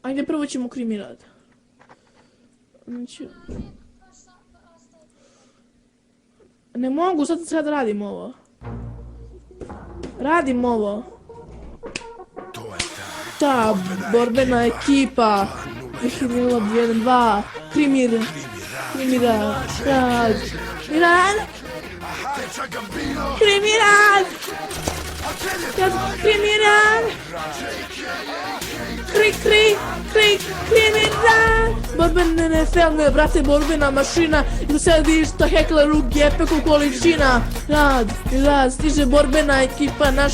Ajde, prvo ćemo krimi rad. Znači... Ne mogu, sad radim ovo. Radim ovo. Ta borbena ekipa. 2001-2. Krimirad. Rad. Krimirad. Krimirad. Borbene filme, brate, borbena mašina. I do sada vidiš ta hekler u gepeku količina. Rad, stiže borbena ekipa, naš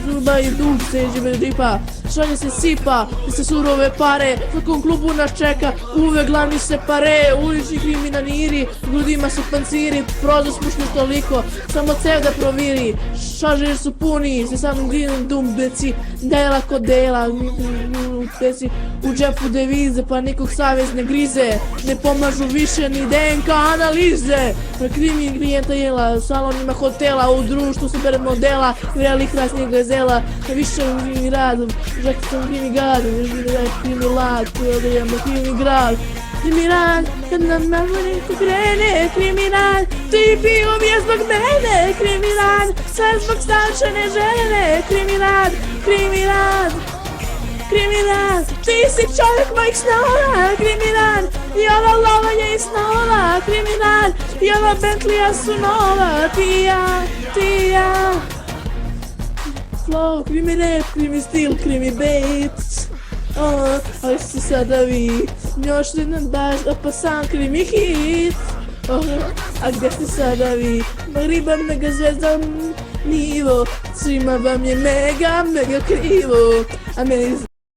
zuba i duh seđe bez dipa. Šalje se sipa, se surove pare, u svakom klubu nas čeka, uvek glavni se pare, ulični kriminaliri, grudima su panciri, prozor spušne toliko, samo cev da proviri, šaržeri su puni, se samim glinom dumbeci, dela kod dela, u džepu devize, pa nikog savjez ne grize, ne pomažu više ni DNK analize, krimi klijenta jela, salonima hotela, u društvu super modela, vrelih krasnih gazela, više u radom, žak sam krimi grad, krimi lad, krimi grad, krimi rad, kad nam neko krene, krimi rad, ti bi ubije zbog mene, krimi rad, sve zbog stavčane žene, krimi rad, ti si čovjek mojih snova, krimi rad, i ova lova je iz snova, krimi rad, i ova Bentlija su nova, ti ja. Flow, krimi rap, krimi stil, krimi beats. Ali si sada vi, još jedan baš, pa sam krimi hit. A gdje ste sada vi, riba mega zvezda nivo, svima vam je mega krivo. A meni